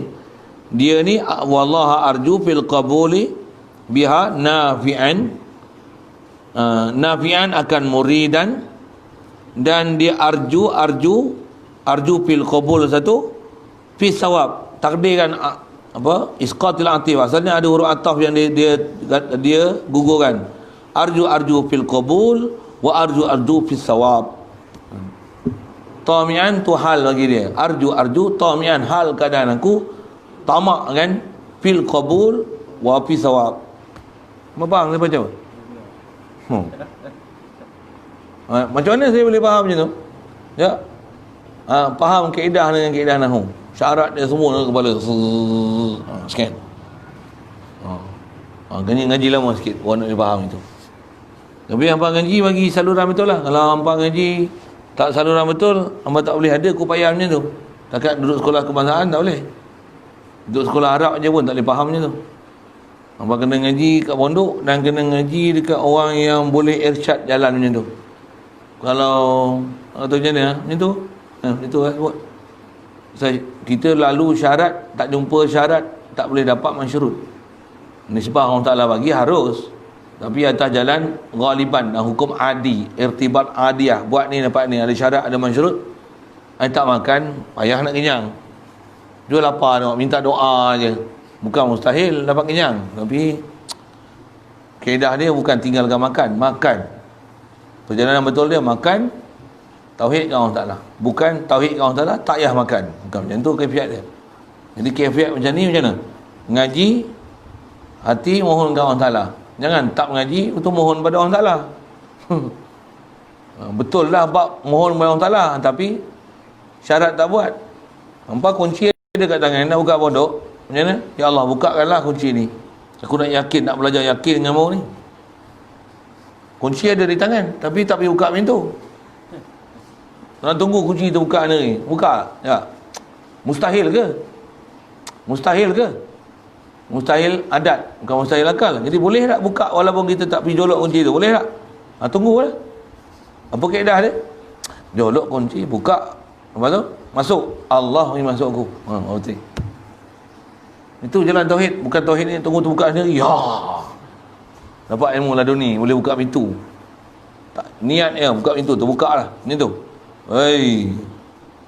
Dia ni wallaha arju fil qabuli biha nafi'an. Nafi'an akan muridan, dan dia arju fil qabul satu fi sawab. Takdirkan apa? Isqatil atif. Asalnya ada huruf ataf yang dia gugurkan. Arju fil qabul wa arju fis sawab. Tamian tu hal bagi dia. Arju tamian, hal keadaan aku tamak kan, fil qabul wa fi sawab. Faham saya baca? Macam mana saya boleh faham macam tu? Ya. Faham kaedah dengan kaedah nahwu. Syarat dia semua dalam kepala. Scan. Ngaji lama sikit orang nak faham itu. Tapi hampa ngaji bagi saluran betul lah. Kalau hampa ngaji tak saluran betul, hampa tak boleh ada kupayah macam tu. Takat duduk sekolah kebangsaan tak boleh. Duduk sekolah Arab je pun tak boleh faham macam tu. Hampa kena ngaji kat pondok dan kena ngaji dekat orang yang boleh irsyad jalan macam tu. Kalau tu macam mana? Macam tu. Macam tu lah sebut. Kita lalu syarat, tak jumpa syarat, tak boleh dapat mansyurut. Nisbah Allah Ta'ala bagi harus, tapi atas jalan ghaliban dan hukum adi, irtibat adiyah, buat ni dapat ni, ada syarat, ada mansyurut. Tak makan, payah nak kenyang. Dia lapar tengok, minta doa je. Bukan mustahil dapat kenyang, tapi kaedah dia bukan tinggalkan makan. Perjalanan betul dia makan, tauhid dengan Allah Ta'ala. Bukan tauhid dengan Allah Ta'ala, tak payah makan. Bukan macam tu kaifiat dia. Jadi kaifiat macam ni macam mana? Ngaji, hati mohon dengan Allah Ta'ala. Jangan tak mengaji untuk mohon pada Allah Ta'ala. Betul lah bab mohon pada Allah Ta'ala, tapi syarat tak buat. Hampa kunci dia kat tangan, nak buka pondok, Macam mana? Ya Allah, bukakanlah kunci ni. Aku nak yakin, nak belajar yakin dengan mu ni. Kunci ada di tangan, tapi tak pergi buka pintu. Nak tunggu kunci tu buka ni. Buka. Ya. Mustahil ke? Mustahil ke? Mustahil adat, bukan mustahil akal. Jadi boleh tak buka walaupun kita tak pergi jolok kunci tu? Boleh tak? Tunggu lah. Apa kaedah dia? Jolok kunci, buka. Lepas tu masuk. Allah ni masuk aku. Betul. Itu jalan tauhid. Bukan tauhid ni tunggu tu buka sendiri. Ya. Dapat ilmu laduni, boleh buka pintu. Tak, niat dia buka pintu tu, buka lah. Ni tu. Hei.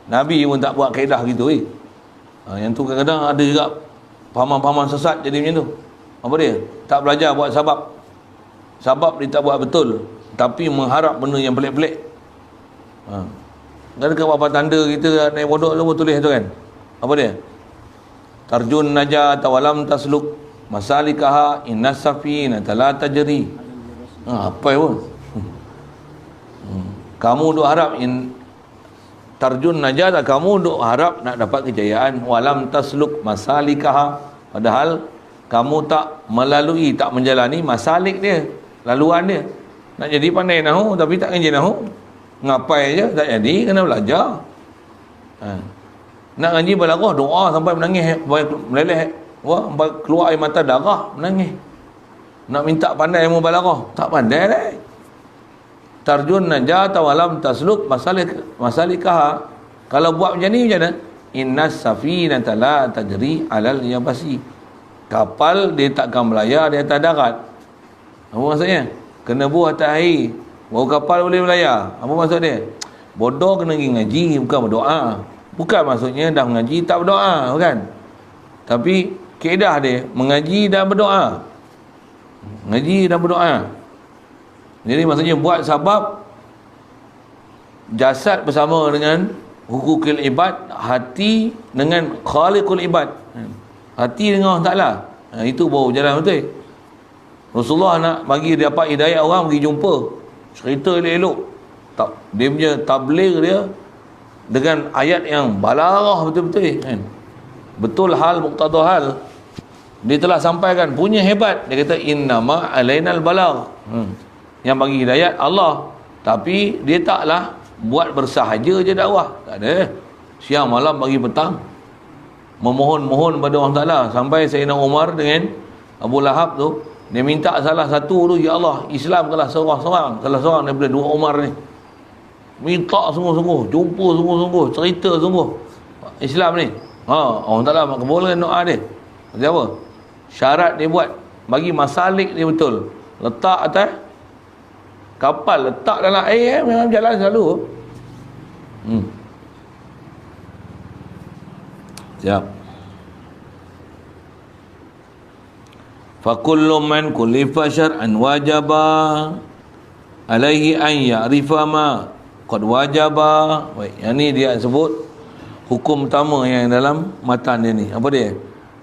Nabi pun tak buat kaedah gitu. Yang tu kadang-kadang ada juga pahaman-pahaman sesat jadi macam tu. Apa dia? Tak belajar buat sabab. Sabab dia tak buat betul, tapi mengharap benda yang pelik-pelik. Kan dekat apa tanda kita naik bodok tu tulis tu kan. Apa dia? Tarjun najat walam tasluk masalikaha innas safinata la tajri. Apa pun. Kamu duk harap tarjun najat, kamu duk harap nak dapat kejayaan, walam tasluk masalikaha, padahal kamu tak melalui, tak menjalani masalik dia, laluan dia. Nak jadi pandai nahu tapi tak ngaji nahu, ngapai je tak jadi, kena belajar. Nak ngaji balaghah, doa sampai menangis, meleleh, sampai keluar air mata darah, menangis. Nak minta pandai ilmu balaghah, tak pandai dah. Tarjun najat walam tasluk masalikah. Kalau buat macam ni macam mana? Innas safinata la tajri alal yabasi. Kapal dia takkan berlayar di atas darat. Apa maksudnya? Kena buah atas air, baru kapal boleh berlayar. Apa maksud dia? Bodoh kena pergi ngaji, bukan berdoa. Bukan maksudnya dah mengaji tak berdoa, bukan. Tapi kaedah dia mengaji dan berdoa. Mengaji dan berdoa. Jadi maksudnya buat sabab jasad bersama dengan hukukul ibad, hati dengan khaliqul ibad. Hati dengan Allah Ta'ala. Itu baru jalan betul. Rasulullah nak bagi dapat hidayah orang, pergi jumpa, cerita elok-elok. Dia punya tabligh dia dengan ayat yang balarah betul-betul kan. Betul hal, muqtadah hal. Dia telah sampaikan, punya hebat. Dia kata innama alainal balagh. Yang bagi hidayat Allah, tapi dia taklah buat bersahaja je dakwah. Tak ada. Siang malam bagi petang memohon-mohon pada Allah Ta'ala. Sampai Sayyidina Umar dengan Abu Lahab tu, dia minta salah satu tu, ya Allah, Islam kalah seorang-seorang, salah seorang daripada dua Umar ni. Minta sungguh-sungguh, jumpa sungguh-sungguh, cerita sungguh Islam ni. Allah Ta'ala kabulkan doa dia. Macam apa? Syarat dia buat, bagi masalik dia betul. Letak atas kapal, letak dalam air, memang jalan selalu. Siap. Fakullu man kullifa syar'an wajaba alaihi an ya'rifa ma qad wajaba. Baik, yang ni dia sebut hukum pertama yang dalam matan dia ni. Apa dia?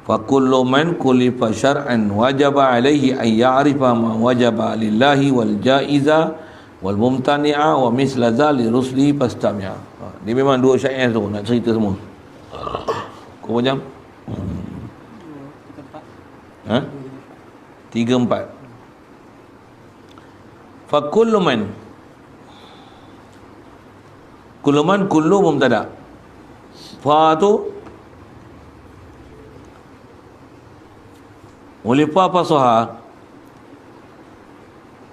Fakullu man kullifa syar'an wajaba alaihi an ya'rifa ma wajaba lillahi wal jaiza wal mumtani'a wa misla zali rusli fastami'a. Dia memang dua syair tu nak cerita semua. Kau jam? 3-4. Fakullu man, kullu man, kullu mubtada. Fa tu Ulifa fasaha.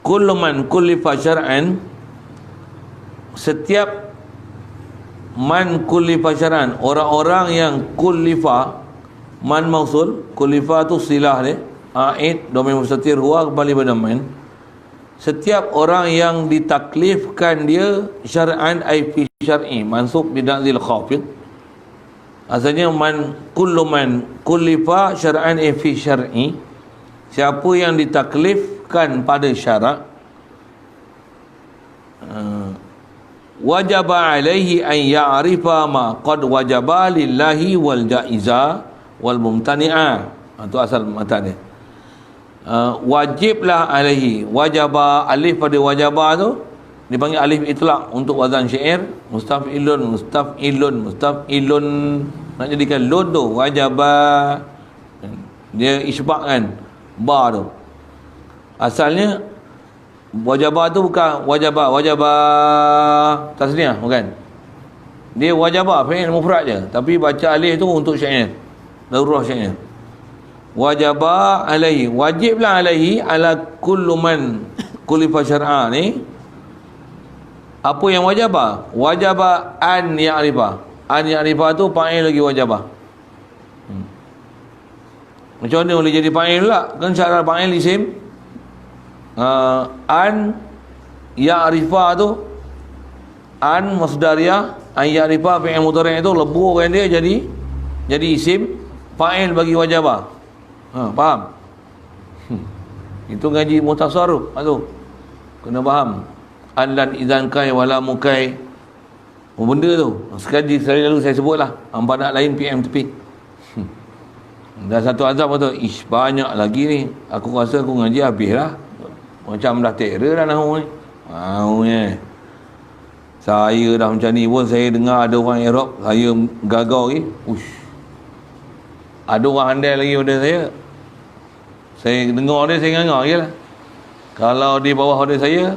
Kullu man kullifa syar'an, setiap man kullifa syar'an, orang-orang yang kullifa, man mausul, kullifa tu silah dia, aid domain mustatir huwa kembali pada man. Setiap orang yang ditaklifkan dia syar'an ay fi syar'i, mansub bid'il khafid. Asalnya kullu man kullifa syar'an ay fi syar'i, siapa yang ditaklifkan pada syarak, wajaba alaihi an ya'rifa ma qad wajaba lillahi wal jaiza wal mumtani'a. Itu asal mata dia. Wajiblah alaihi, wajaba, alif pada wajaba tu dipanggil alif itlaq untuk wazan syair, mustaf'ilun, mustaf'ilun, mustaf'ilun. Nak jadikan lun tu wajaba, Dia isbak kan, ba tu. Asalnya wajabah tu bukan wajabah tasniah, bukan. Dia wajabah fi'il mufrad je, tapi baca alif tu untuk syair, darurah syair. Wajabah alaihi, wajiblah alaihi, ala kullu man kulifa syar'a ni. Apa yang wajabah? Wajabah an ya'rifah. An ya'rifah tu fa'il lagi wajabah. Macam mana boleh jadi fa'il pula? Kan syarat fa'il isim. An ya'rifah tu, an masdariyah, an ya'rifah fi'il mudhari' tu leburkan dia jadi isim fa'il bagi wajabah. Faham? Itu ngaji mutasarruf tu. Kena faham. An-lan idzan kai wala mukai. Benda tu. Sekali lalu saya sebutlah. Hangpa nak lain PM tepi. Dah satu azab tu. Ish, banyak lagi ni. Aku rasa aku ngaji habis lah. Macam dah terror dah nahu ni. Saya dah macam ni pun saya dengar ada orang Arab, saya gagau lagi. Ush. Ada orang handal lagi pada saya. Saya dengar dia, saya ngangak je lah. Kalau di bawah dia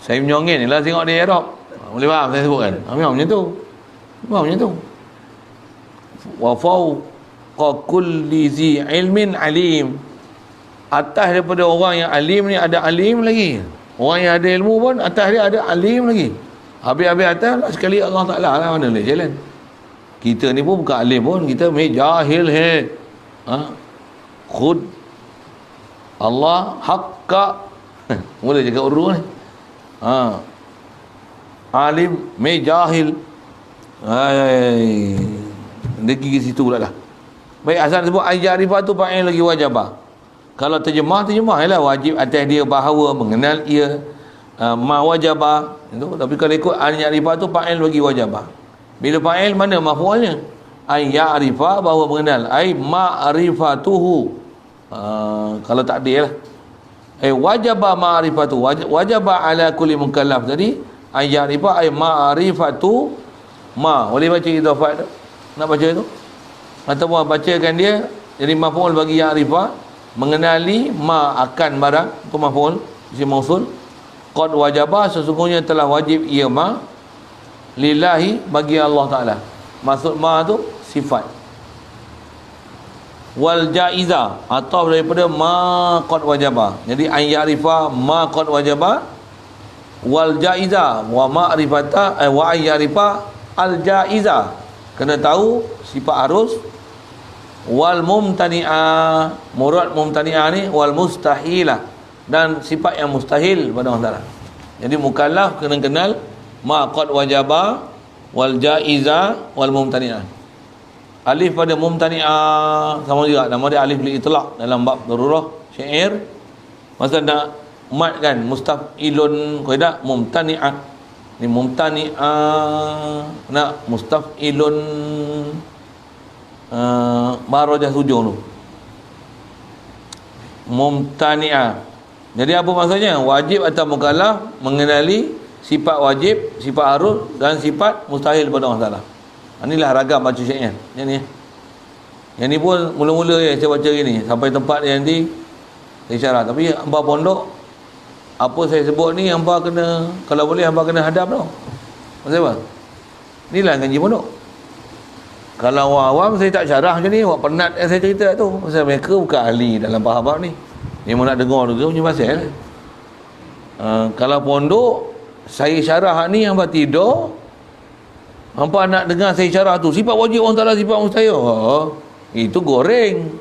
saya menyongin je lah tengok dia Arab. Boleh faham saya sebut kan? Macam tu. Macam tu. Wa fawqa kulli zi ilmin alim. Atas daripada orang yang alim ni ada alim lagi. Orang yang ada ilmu pun atas dia ada alim lagi. Habis-habis atas lah sekali Allah Ta'ala lah, mana boleh jalan. Kita ni pun bukan alim pun, kita jahil he. Khud Allah haqqa. Boleh cakap urdu ni. Alim jahil. Dia gigi situ pula dah. Baik, asal sebut ayarifah tu fa'il lagi wajabah. Kalau terjemah ialah wajib atas dia bahawa mengenal ia ma wajabah itu. Tapi kalau ikut ayarifah tu fa'il bagi wajabah. Bila fa'il mana maf'ulnya? Ayarifah bahawa mengenal, ai ma'rifatuhu. Kalau takdir lah. Wajabah ma'rifatu, wajabah ala kulli mukallaf. Jadi ayarifah ay ma'rifatu ma. Boleh baca idhafat tu? Nak baca tu? Ataupun bacakan dia jadi maf'ul bagi ya'rifah, mengenali ma akan barang, itu maf'ul isim mausul. Qad wajabah, sesungguhnya telah wajib ia ma lillahi, bagi Allah Ta'ala. Maksud ma tu sifat. Wal jaiza, atau daripada ma qad wajabah. Jadi an ya'rifa ma qad wajabah, wal jaiza wa ma'rifata wa an ya'rifa al jaiza, kena tahu sifat harus. Wal mumtani'ah, murad mumtani'ah ni wal mustahilah, dan sifat yang mustahil pada Allah Ta'ala. Jadi mukallaf kena kenal ma qad wajabah, wal jaiza, wal mumtani'ah. Alif pada mumtani'ah sama juga, nama dia alif li itlaq dalam bab darurah syair. Masa nak mat kan mustaf'ilun, kaidah mumtani'ah. Ni mumtani'ah nak mustaf'ilun barajah hujung tu. Mumtani'ah. Jadi apa maksudnya? Wajib atau mukallaf mengenali sifat wajib, sifat harus dan sifat mustahil pada Allah Ta'ala. Inilah ragam baca syair. Yang ni pun mula-mula saya baca gini sampai tempat dia nanti saya syarah. Tapi hangpa pondok, apa saya sebut ni hangpa kena, kalau boleh hangpa kena hadap tau. Maksud apa? Inilah ngaji pondok. Kalau orang awam saya tak syarah macam ni, awak penat saya cerita tu. Pasal mereka bukan ahli dalam bab ni. Dia mau nak dengar punya pasal. Kalau pondok saya syarah ni hangpa tidur, hampa nak dengar saya syarah tu sifat wajib Allah Ta'ala, sifat mustahil. Itu goreng.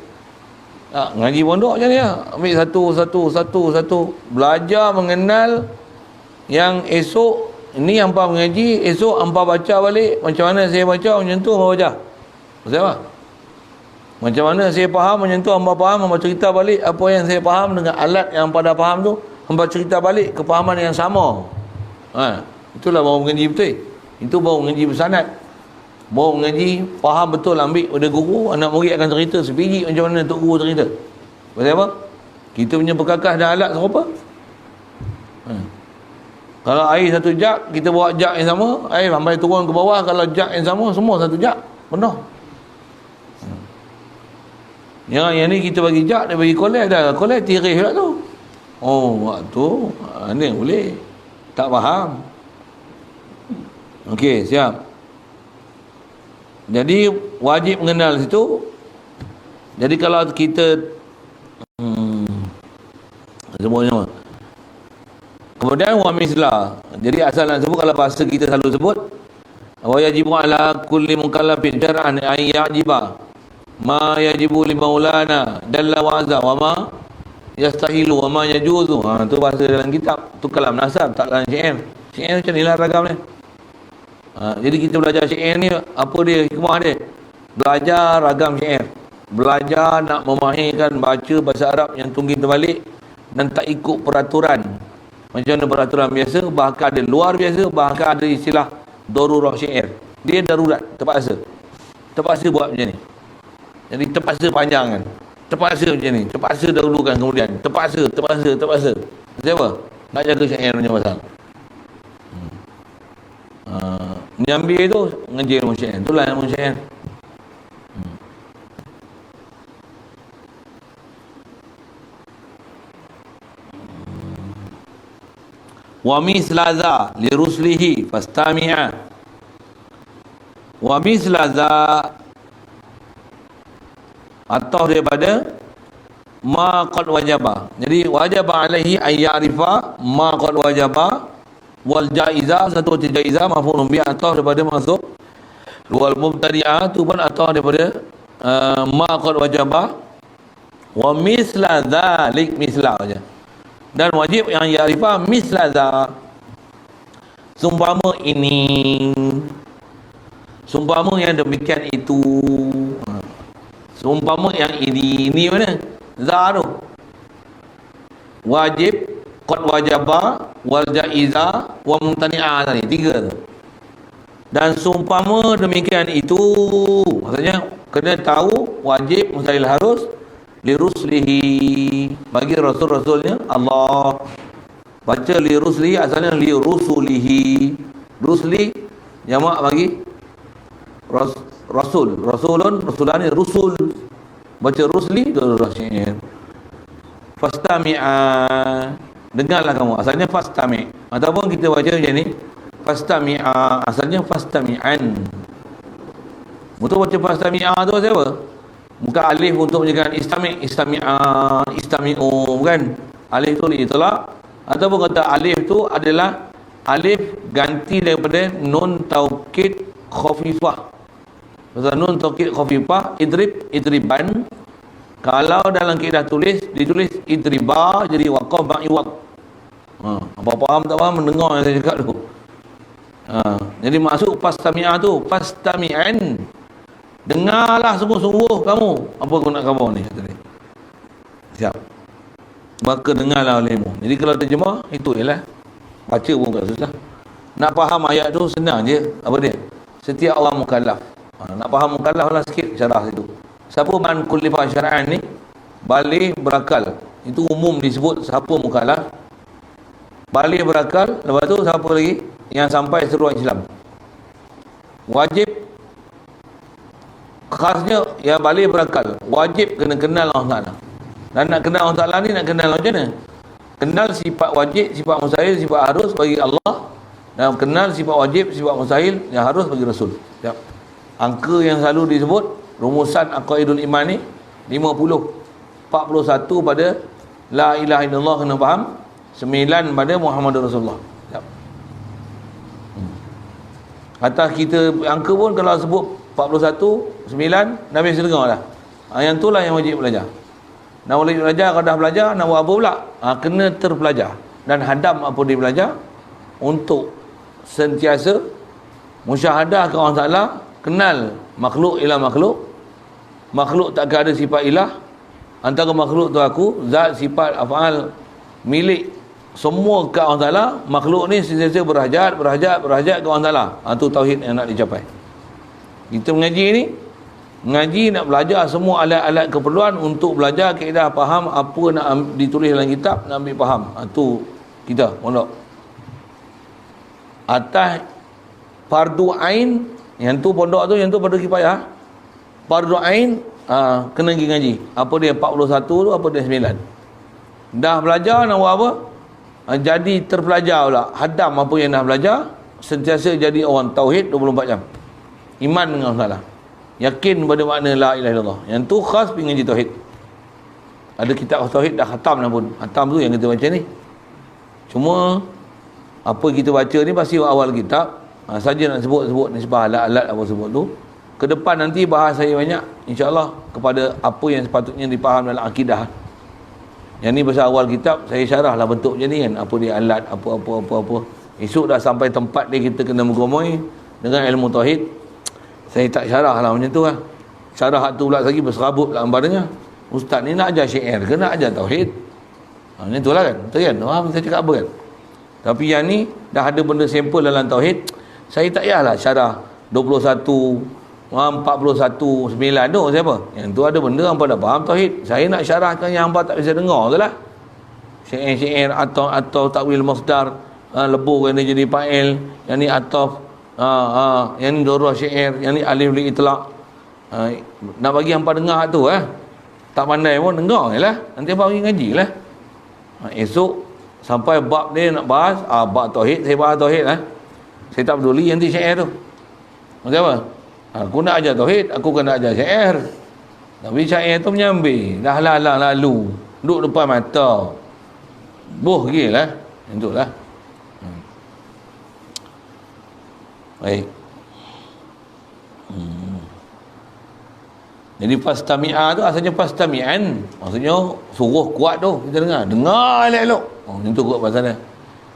Ngaji pondok macam ni lah. Ambil satu. Belajar mengenal yang esok ni hampa mengaji, esok hampa baca balik. Macam mana saya baca, macam tu hampa baca. Maksud apa? Macam mana saya faham, macam tu hampa faham. Hampa cerita balik apa yang saya faham dengan alat yang hampa dah faham tu. Hampa cerita balik kefahaman yang sama. Itulah baru mengaji betul. Itu baru mengaji bersanad. Baru mengaji faham betul, ambil pada guru, anak murid akan cerita sebiji macam mana tok guru cerita. Pasal apa? Kita punya perkakas dan alat serupa. Kalau air satu jak, kita bawa jak yang sama, air sampai turun ke bawah. Kalau jak yang sama, semua satu jak, penuh. Yang ni kita bagi jak, dia bagi kolek dah. Kolek tirih pula tu. Oh, waktu ni boleh. Tak faham. Okey, siap. Jadi wajib mengenal situ. Jadi kalau kita semuanya. Kemudian wa misla. Jadi asal nak sebut kalau bahasa kita selalu sebut wa yajibu ala kulli mukallafin syar'an ay yajiba ma yajibu li maulana dalla wa azza wa ma yastahilu wa ma yajuzu. Tu bahasa dalam kitab, tu kalam nasab, tak dalam syair. Syair macam nilah ragam ni. Jadi kita belajar syair ni, apa dia hikmah dia? Belajar ragam syair, belajar nak memahirkan baca bahasa Arab yang tungging terbalik dan tak ikut peraturan. Macam mana peraturan biasa, bahkan ada luar biasa, bahkan ada istilah darurah syair. Dia darurat, terpaksa buat macam ni. Jadi terpaksa panjang kan, terpaksa macam ni, terpaksa dahulukan kemudian, terpaksa. Siapa? Nak jaga syair punya pasal. Menyambil tu ngaji ilmu syair. Itulah ilmu syair. Wa mislaza li ruslihi fastami'a. Wa mislaza atau daripada ma qad wajaba. Jadi wajaba alaihi ay ya'rifa ma qad wajaba wal jaiza, satu jaiza maf'ulun bi, atau daripada masuk wal mubtadi'ah tu pun atau daripada ma qad wajaba wa misla dzalik, misla saja. Dan wajib yang ya'rifa misla dza, sumpama ini, sumpama yang demikian itu, sumpama yang ini mana? Za tu wajib, qad wajaba, wal jaiza, wa mumtani'ah tadi, tiga tu. Dan sumpama demikian itu, maksudnya kena tahu wajib, mustahil, harus li ruslihi, bagi rasul-rasulnya Allah. Baca li ruslihi, asalnya li rusulihi. Rusli jamak bagi rasul, rasulun, rasulani, rusul. Baca rusli, rasul. Fastami'a, dengarlah kamu, asalnya fastami', ataupun kita baca macam ni fastami'a, asalnya fastami'an. Betul baca fastami'a tu siapa? Bukan alif untuk menjadikan istami'a, istami'u, bukan. Alif tu itulah, ataupun kata alif tu adalah alif ganti daripada nun taukid khafifah. Pasal nun taukid khafifah, idriban. Kalau dalam kaedah tulis ditulis idriba, jadi waqaf ba'iwaq. Apa faham tak faham mendengar yang saya cakap tu. Jadi masuk fastami'a tu, fastami'an, dengarlah sungguh-sungguh kamu apa guna kamu ni tadi. Siap. Maka dengarlah olehmu. Jadi kalau terjemah itu ialah baca pun tak susah. Nak faham ayat tu senang je. Apa dia? Setiap orang mukallaf. Nak faham mukallaf lah sikit syarah situ. Siapa man kullifa syar'an ni? Baligh berakal. Itu umum disebut siapa mukallaf. Baligh berakal. Lepas tu siapa lagi? Yang sampai seruan Islam. Wajib, khasnya yang baligh berakal, wajib kena kenal Allah Ta'ala. Dan nak kenal Allah Ta'ala ni nak kenal macam mana? Kenal sifat wajib, sifat mustahil, sifat harus bagi Allah, dan kenal sifat wajib, sifat mustahil yang harus bagi Rasul. Siap. Angka yang selalu disebut rumusan aqaidul iman ni 50. 41 pada la ilaha illallah kena faham, 9 pada Muhammadur Rasulullah. Siap. Atas kita angka pun kalau sebut 41, 9, Nabi sedengah dah. Yang tu lah yang wajib belajar. Nak wajib belajar, kalau dah belajar, nak buat apa pula? Kena terpelajar. Dan hadam apa dia belajar untuk sentiasa musyahadah ke Allah Ta'ala, kenal makhluk ilah makhluk. Makhluk takkan ada sifat ilah. Antara makhluk tu aku, zat, sifat, af'al, milik, semua ke Allah Ta'ala. Makhluk ni sentiasa berhajat ke Allah Ta'ala. Itu tauhid yang nak dicapai. Kita mengaji ni, mengaji nak belajar semua alat-alat keperluan untuk belajar kaedah faham apa nak ditulis dalam kitab, nak ambil faham. Itu kita pondok. Atas fardu ain, yang tu pondok tu, yang tu fardu kifayah. fardu ain, kena pergi ngaji. Apa dia 41 tu, apa dia 9. Dah belajar nak buat apa? Jadi terpelajar pula. Hadam apa yang dah belajar, sentiasa jadi orang tauhid 24 jam. Iman dengan Allah. Yakin pada makna la ilaha illallah. Yang tu khas pergi ngaji tauhid. Ada kitab tauhid dah khatam dah pun. Khatam tu yang kita baca ni. Cuma apa kita baca ni pasti awal kitab. Saja nak sebut nisbah alat-alat apa sebut tu. Ke depan nanti bahas saya banyak insya-Allah kepada apa yang sepatutnya dipaham dalam akidah. Yang ni pasal awal kitab saya syarah lah bentuk macam ni kan. Apa dia alat, apa. Esok dah sampai tempat dia kita kena bergomoi dengan ilmu tauhid. Saya tak syarah lah macam tu lah. Syarah tu pula lagi berserabut lah ambarnya. Ustaz ni nak ajar syair ke nak ajar tauhid? Macam tu lah kan. Betul kan? Faham saya cakap apa kan? Tapi yang ni dah ada benda sampel dalam tauhid. Saya tak payahlah syarah 21, 41, 9 tu siapa? Yang tu ada benda hampa dah faham tauhid. Saya nak syarahkan yang hampa tak bisa dengar tu lah. Syair-syair atau takwil masdar, lebur kena jadi fa'il, yang ni ataf, yang ni dorah syair, yang ni alif li itlaq. Nak bagi hampa dengar tu tak pandai pun dengar je lah. Nanti hampa pergi ngaji lah. Esok sampai bab dia nak bahas, bab tauhid, saya bahas tauhid lah. Saya tak peduli nanti syair tu. Macam apa? Aku nak ajar tauhid, aku kan nak ajar syair. Tapi syair tu menyambil. Dah lalu. Duduk depan mata. Boh gila lah. Yang tu lah. Baik. Jadi pastami'ah tu asalnya pastami'an. Maksudnya suruh kuat tu. Kita dengar. Dengar elok-elok. Itu kot pasal dia.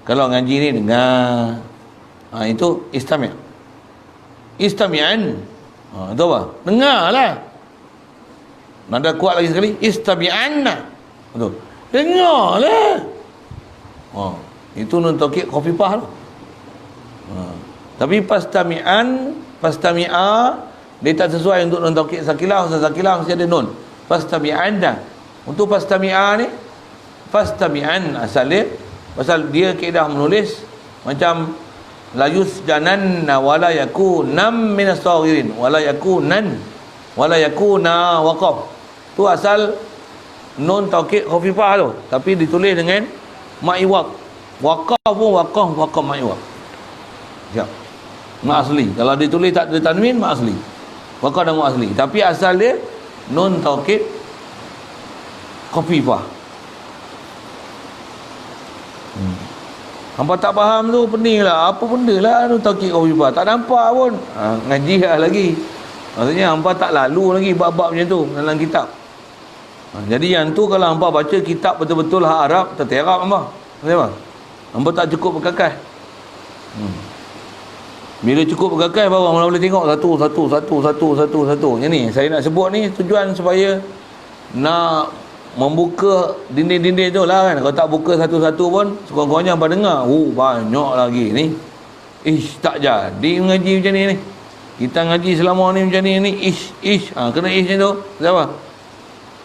Kalau ngaji ni dengar. Itu istami'. Istami'an. Itu apa? Dengar lah. Nada kuat lagi sekali. Istami'anna. Betul. Dengar lah. Itu nun taukid khafifah tu. Tapi pastami'ah dia tak sesuai untuk nun taukid sakilah. Sakilah mesti ada nun. Pastami'anna. Untuk pastami'ah ni, pastami'an asal dia. Pasal dia kaedah menulis macam la yusjananna wala yakunam minas saghirin wala yakunan wala yakuna waqaf. Tu asal nun taukid khafifah tu, tapi ditulis dengan ma iwaq. Waqaf pun waqaf ma iwaq. Siap. Ma asli. Kalau ditulis tak ada tanwin, ma asli. Waqaf dan ma asli. Tapi asal dia nun taukid khafifah. Hampa tak faham tu pening lah. Apa benda lah tu taukid khafifah. Tak nampak pun. Ngaji lah lagi. Maksudnya hampa tak lalu lagi bab-bab macam tu dalam kitab. Jadi yang tu kalau hampa baca kitab betul-betul hak Arab, terterap hampa. Kenapa? Hampa tak cukup berkakas. Bila cukup berkakas baru hampa boleh tengok satu. Yang ni saya nak sebut ni tujuan supaya nak membuka dinding-dinding tu lah kan. Kalau tak buka satu-satu pun sekurang-kurangnya hampa dengar. Banyak lagi ni. Tak jadi mengaji macam ni. Kita ngaji selama ni macam ni. Kena macam tu. Kenapa?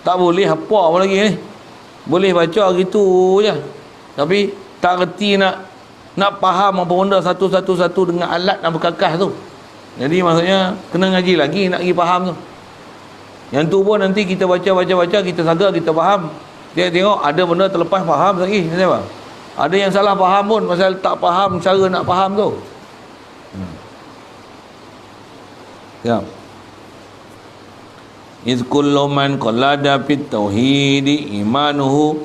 Tak boleh apa pun lagi ni. Boleh baca gitu je. Tapi tak reti nak faham apa benda satu-satu dengan alat dan berkakas tu. Jadi maksudnya kena ngaji lagi nak pergi faham tu. Yang tu pun nanti kita baca, kita sadar, kita faham. Dia tengok ada benda terlepas faham lagi. Kenapa? Ada yang salah faham pun pasal tak faham cara nak faham tu. Ya. Iz kullu man qallada fit tauhidi imanuhu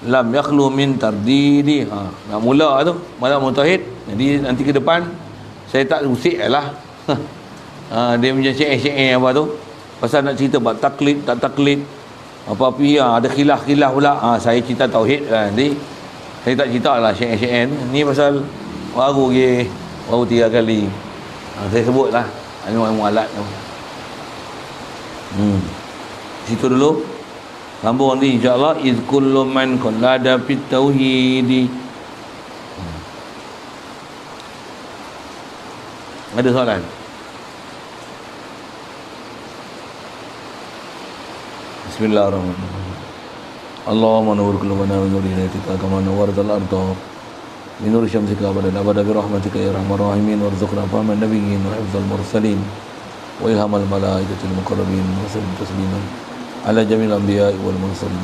lam yakhlu min tardidi. Nak mula tu malam tauhid. Jadi nanti ke depan saya tak usik lah. Dia macam syair-syair apa tu. Pasal nak cerita bab taklid, tak taklid. Apa-apa ada khilaf-khilaf pula. Saya cerita tauhid lah nanti. Saya tak cerita lah syair-syair ni pasal baru 3 kali. Saya sebut lah ilmu alat tu. Situ dulu. Sambung nanti insya-Allah. Iz kullu man qallada fit tauhidi. Ada soalan? Bismillahirrahmanirrahim. Allahumma nawwir qulubana bi nuri hidayyatika kama nawwartal arda bi nuri syamsika abada bi rahmatika ya arhamar rahimin warzuqna fahman nabiyyin wa hifdzal mursalin wa ilhamal malaikatil muqarrabin wa sallim tasliman ala jamil anbiya'i wal mursalin.